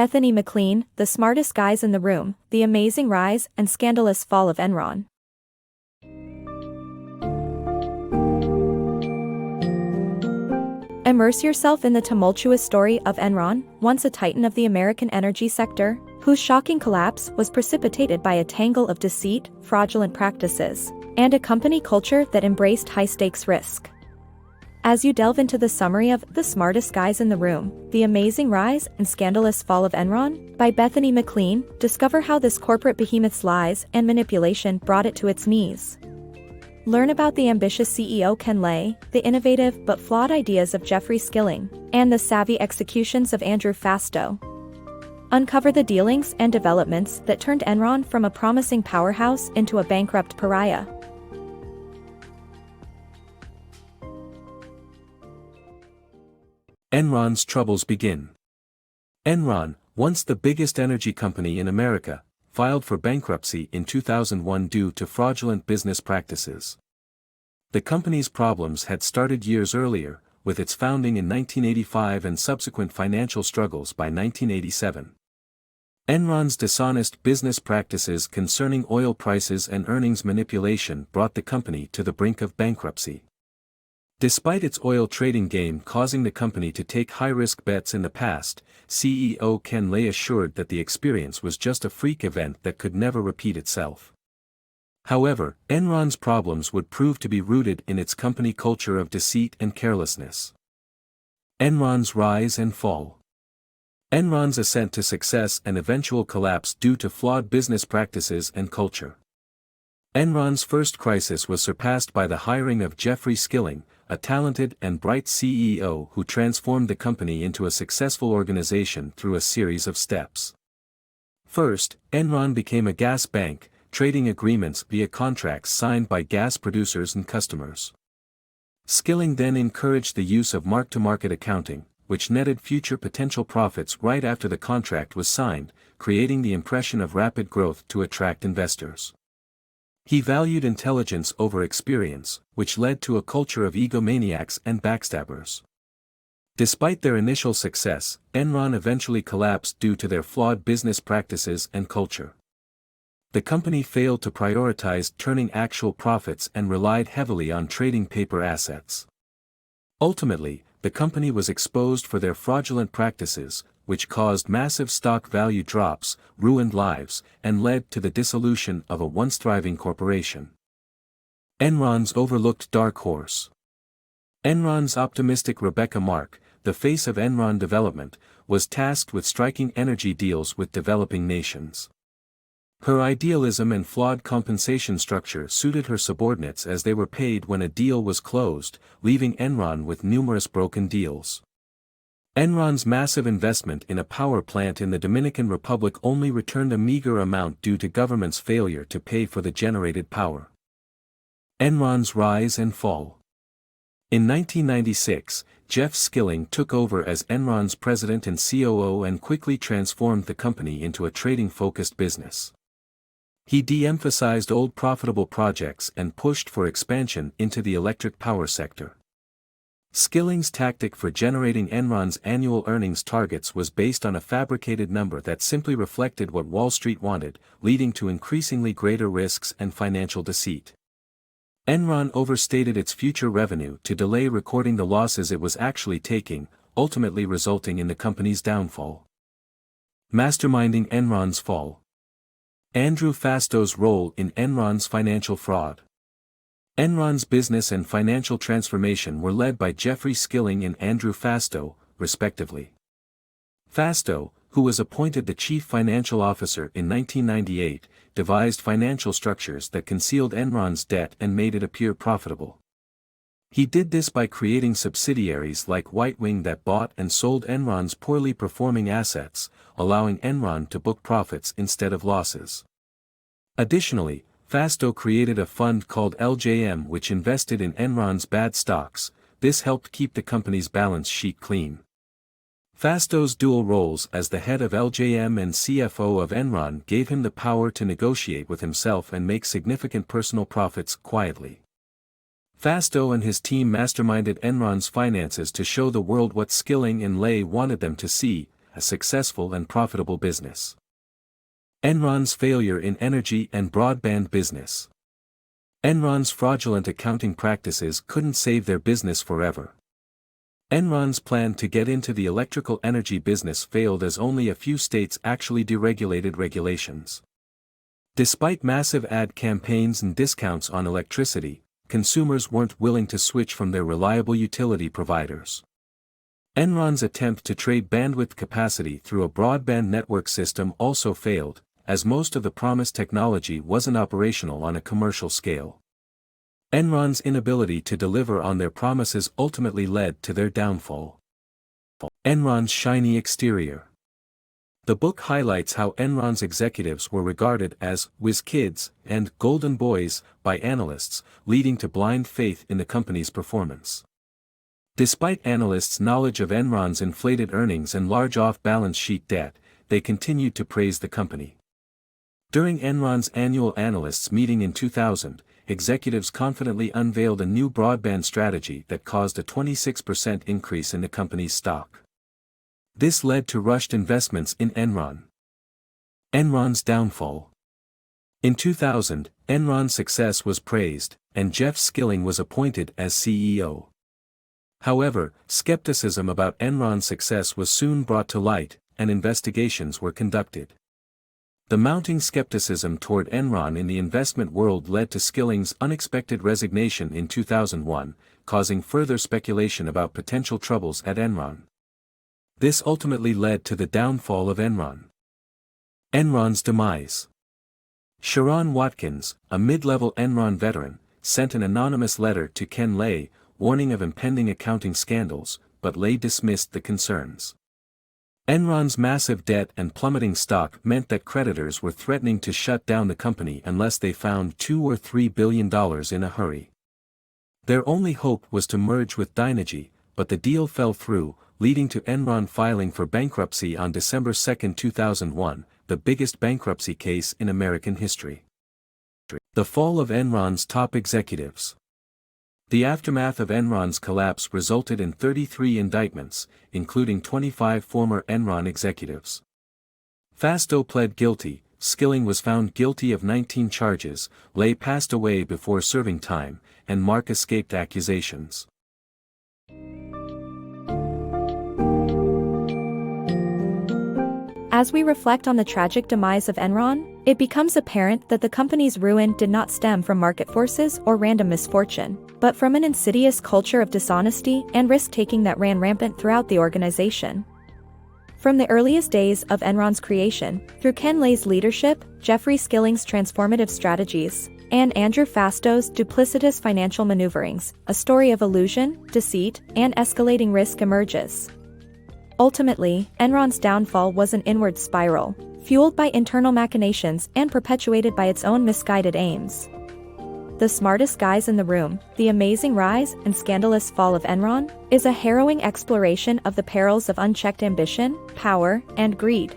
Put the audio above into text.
Bethany McLean, The Smartest Guys in the Room, The Amazing Rise and Scandalous Fall of Enron. Immerse yourself in the tumultuous story of Enron, once a titan of the American energy sector, whose shocking collapse was precipitated by a tangle of deceit, fraudulent practices, and a company culture that embraced high-stakes risk. As you delve into the summary of The Smartest Guys in the Room, The Amazing Rise and Scandalous Fall of Enron, by Bethany McLean, discover how this corporate behemoth's lies and manipulation brought it to its knees. Learn about the ambitious CEO Ken Lay, the innovative but flawed ideas of Jeffrey Skilling, and the savvy executions of Andrew Fastow. Uncover the dealings and developments that turned Enron from a promising powerhouse into a bankrupt pariah. Enron's troubles begin. Enron, once the biggest energy company in America, filed for bankruptcy in 2001 due to fraudulent business practices. The company's problems had started years earlier, with its founding in 1985 and subsequent financial struggles by 1987. Enron's dishonest business practices concerning oil prices and earnings manipulation brought the company to the brink of bankruptcy. Despite its oil trading game causing the company to take high-risk bets in the past, CEO Ken Lay assured that the experience was just a freak event that could never repeat itself. However, Enron's problems would prove to be rooted in its company culture of deceit and carelessness. Enron's rise and fall. Enron's ascent to success and eventual collapse due to flawed business practices and culture. Enron's first crisis was surpassed by the hiring of Jeffrey Skilling, a talented and bright CEO who transformed the company into a successful organization through a series of steps. First, Enron became a gas bank, trading agreements via contracts signed by gas producers and customers. Skilling then encouraged the use of mark-to-market accounting, which netted future potential profits right after the contract was signed, creating the impression of rapid growth to attract investors. He valued intelligence over experience, which led to a culture of egomaniacs and backstabbers. Despite their initial success, Enron eventually collapsed due to their flawed business practices and culture. The company failed to prioritize turning actual profits and relied heavily on trading paper assets. Ultimately, the company was exposed for their fraudulent practices, which caused massive stock value drops, ruined lives, and led to the dissolution of a once thriving corporation. Enron's overlooked dark horse. Enron's optimistic Rebecca Mark, the face of Enron development, was tasked with striking energy deals with developing nations. Her idealism and flawed compensation structure suited her subordinates as they were paid when a deal was closed, leaving Enron with numerous broken deals. Enron's massive investment in a power plant in the Dominican Republic only returned a meager amount due to government's failure to pay for the generated power. Enron's rise and fall. In 1996, Jeff Skilling took over as Enron's president and COO and quickly transformed the company into a trading-focused business. He de-emphasized old profitable projects and pushed for expansion into the electric power sector. Skilling's tactic for generating Enron's annual earnings targets was based on a fabricated number that simply reflected what Wall Street wanted, leading to increasingly greater risks and financial deceit. Enron overstated its future revenue to delay recording the losses it was actually taking, ultimately resulting in the company's downfall. Masterminding Enron's fall. Andrew Fastow's role in Enron's financial fraud. Enron's business and financial transformation were led by Jeffrey Skilling and Andrew Fastow, respectively. Fastow, who was appointed the chief financial officer in 1998, devised financial structures that concealed Enron's debt and made it appear profitable. He did this by creating subsidiaries like White Wing that bought and sold Enron's poorly performing assets, allowing Enron to book profits instead of losses. Additionally, Fastow created a fund called LJM which invested in Enron's bad stocks. This helped keep the company's balance sheet clean. Fastow's dual roles as the head of LJM and CFO of Enron gave him the power to negotiate with himself and make significant personal profits quietly. Fastow and his team masterminded Enron's finances to show the world what Skilling and Lay wanted them to see, a successful and profitable business. Enron's failure in energy and broadband business. Enron's fraudulent accounting practices couldn't save their business forever. Enron's plan to get into the electrical energy business failed as only a few states actually deregulated regulations. Despite massive ad campaigns and discounts on electricity, consumers weren't willing to switch from their reliable utility providers. Enron's attempt to trade bandwidth capacity through a broadband network system also failed, as most of the promised technology wasn't operational on a commercial scale. Enron's inability to deliver on their promises ultimately led to their downfall. Enron's shiny exterior. The book highlights how Enron's executives were regarded as whiz kids and golden boys by analysts, leading to blind faith in the company's performance. Despite analysts' knowledge of Enron's inflated earnings and large off-balance sheet debt, they continued to praise the company. During Enron's annual analysts meeting in 2000, executives confidently unveiled a new broadband strategy that caused a 26% increase in the company's stock. This led to rushed investments in Enron. Enron's downfall. In 2000, Enron's success was praised, and Jeff Skilling was appointed as CEO. However, skepticism about Enron's success was soon brought to light, and investigations were conducted. The mounting skepticism toward Enron in the investment world led to Skilling's unexpected resignation in 2001, causing further speculation about potential troubles at Enron. This ultimately led to the downfall of Enron. Enron's demise. Sharon Watkins, a mid-level Enron veteran, sent an anonymous letter to Ken Lay, warning of impending accounting scandals, but Lay dismissed the concerns. Enron's massive debt and plummeting stock meant that creditors were threatening to shut down the company unless they found $2 or $3 billion in a hurry. Their only hope was to merge with Dynegy, but the deal fell through, leading to Enron filing for bankruptcy on December 2, 2001, the biggest bankruptcy case in American history. The fall of Enron's top executives. The aftermath of Enron's collapse resulted in 33 indictments, including 25 former Enron executives. Fastow pled guilty, Skilling was found guilty of 19 charges, Lay passed away before serving time, and Mark escaped accusations. As we reflect on the tragic demise of Enron, it becomes apparent that the company's ruin did not stem from market forces or random misfortune, but from an insidious culture of dishonesty and risk-taking that ran rampant throughout the organization. From the earliest days of Enron's creation, through Ken Lay's leadership, Jeffrey Skilling's transformative strategies, and Andrew Fastow's duplicitous financial maneuverings, a story of illusion, deceit, and escalating risk emerges. Ultimately, Enron's downfall was an inward spiral, fueled by internal machinations and perpetuated by its own misguided aims. The Smartest Guys in the Room, The Amazing Rise and Scandalous Fall of Enron, is a harrowing exploration of the perils of unchecked ambition, power, and greed.